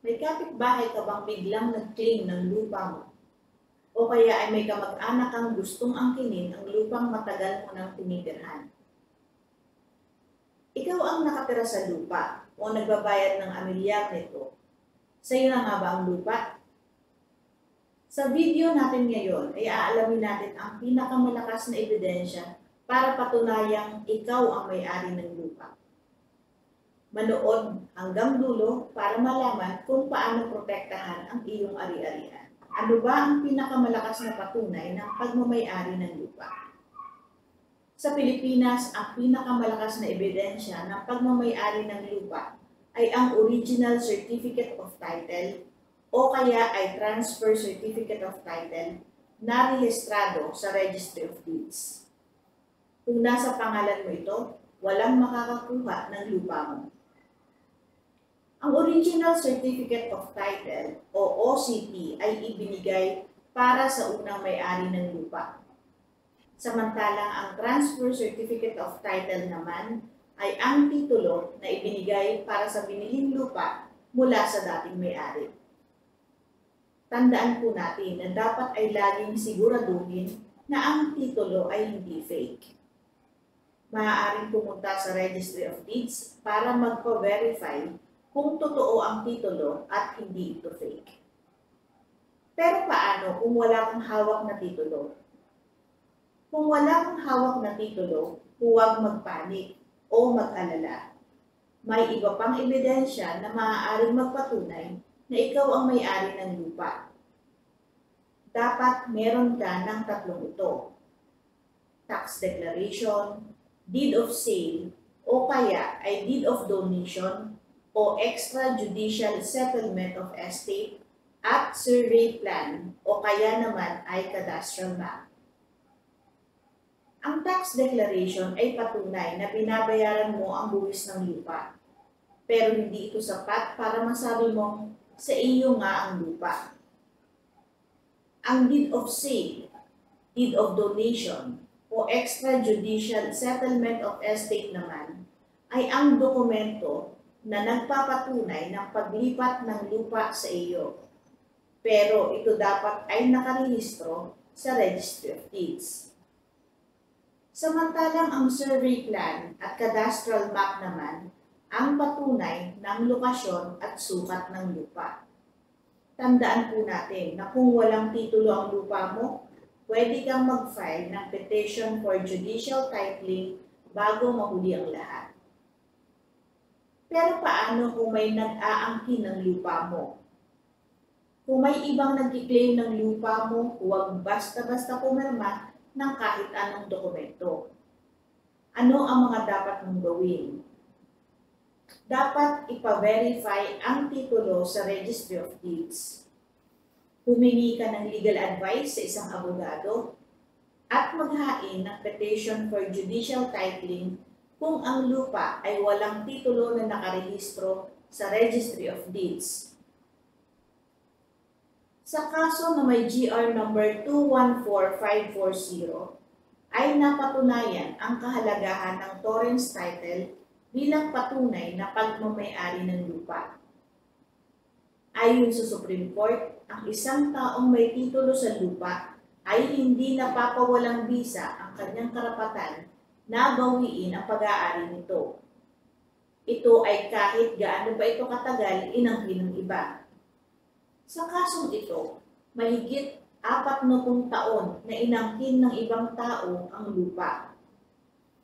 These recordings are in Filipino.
May kapitbahay ka bang biglang nag-claim ng lupa mo? O kaya ay may kamag-anak kang gustong angkinin ang lupang matagal mo nang tinitirhan? Ikaw ang nakatira sa lupa o nagbabayad ng amilyar nito. Sa'yo na nga ba ang lupa? Sa video natin ngayon ay aalamin natin ang pinakamalakas na ebidensya para patunayang ikaw ang may-ari ng lupa. Manood hanggang dulo para malaman kung paano protektahan ang iyong ari-arian. Ano ba ang pinakamalakas na patunay ng pagmamay-ari ng lupa? Sa Pilipinas, ang pinakamalakas na ebidensya ng pagmamay-ari ng lupa ay ang Original Certificate of Title o kaya ay Transfer Certificate of Title na rehistrado sa Registry of Deeds. Kung nasa pangalan mo ito, walang makakakuha ng lupa mo. Ang Original Certificate of Title o OCT ay ibinigay para sa unang may-ari ng lupa. Samantalang ang Transfer Certificate of Title naman ay ang titulo na ibinigay para sa biniling lupa mula sa dating may-ari. Tandaan po natin na dapat ay laging siguraduhin na ang titulo ay hindi fake. Maaaring pumunta sa Registry of Deeds para magpa-verify kung totoo ang titulo at hindi ito fake. Pero paano kung wala kang hawak na titulo? Kung wala kang hawak na titulo, huwag magpanik o mag-alala. May iba pang ebidensya na maaaring magpatunay na ikaw ang may-ari ng lupa. Dapat meron ka ng tatlong ito: tax declaration, deed of sale, o kaya ay deed of donation o extrajudicial settlement of estate at survey plan o kaya naman ay cadastral map. Ang tax declaration ay patunay na binabayaran mo ang buwis ng lupa, pero hindi ito sapat para masabi mong sa iyo nga ang lupa. Ang deed of sale, deed of donation, o extrajudicial settlement of estate naman ay ang dokumento na nagpapatunay ng paglipat ng lupa sa iyo. Pero ito dapat ay nakarehistro sa Registry of Deeds. Samantalang ang survey plan at cadastral map naman ang patunay ng lokasyon at sukat ng lupa. Tandaan po natin na kung walang titulo ang lupa mo, pwede kang mag-file ng petition for judicial titling bago mahuli ang lahat. Pero paano kung may nag-aangkin ng lupa mo? Kung may ibang nag-claim ng lupa mo, huwag basta-basta pumirma ng kahit anong dokumento. Ano ang mga dapat mong gawin? Dapat ipa-verify ang titulo sa Registry of Deeds. Humingi ka ng legal advice sa isang abogado at maghain ng petition for judicial titling kung ang lupa ay walang titulo na nakarehistro sa Registry of Deeds. Sa kaso na may GR number 214540 ay napatunayan ang kahalagahan ng Torrens title bilang patunay na pagmamay-ari ng lupa. Ayon sa Supreme Court, ang isang taong may titulo sa lupa ay hindi napapawalang bisa ang kanyang karapatan na bawiin ang pag-aari nito. Ito ay kahit gaano pa ito katagal inangkin ng iba. Sa kasong ito, mahigit 40 taon na inangkin ng ibang tao ang lupa.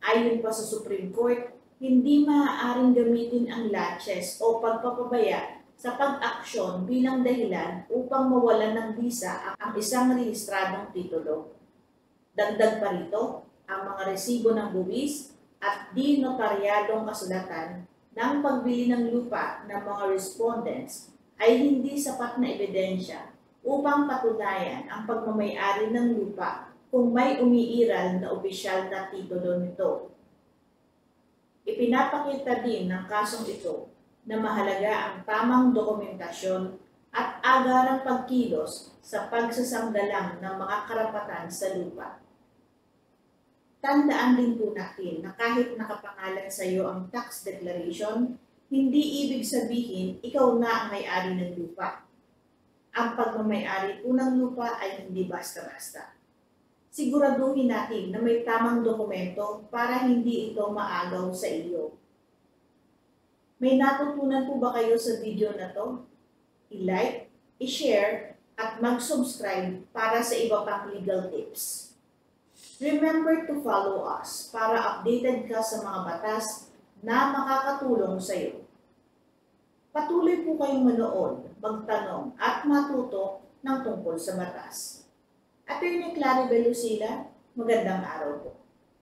Ayon pa sa Supreme Court, hindi maaaring gamitin ang laches o pagpapabaya sa pag-aksyon bilang dahilan upang mawalan ng bisa ang isang rehistradong titulo. Dagdag pa rito, ang mga resibo ng buwis at di notaryadong kasulatan ng pagbili ng lupa ng mga respondents ay hindi sapat na ebidensya upang patunayan ang pagmamay-ari ng lupa kung may umiiral na opisyal na titulo nito. Ipinapakita din ng kasong ito na mahalaga ang tamang dokumentasyon at agarang pagkilos sa pagsasanggalang ng mga karapatan sa lupa. Tandaan din po natin na kahit nakapangalan sa iyo ang tax declaration, hindi ibig sabihin ikaw na ang may-ari ng lupa. Ang pagmamay-ari po ng lupa ay hindi basta-basta. Siguraduhin natin na may tamang dokumento para hindi ito maagaw sa iyo. May natutunan po ba kayo sa video na to? I-like, i-share, at mag-subscribe para sa iba pang legal tips. Remember to follow us para updated ka sa mga batas na makakatulong sa iyo. Patuloy po kayong manood, magtanong at matuto ng tungkol sa batas. Attorney Claribel Lucila, magandang araw po.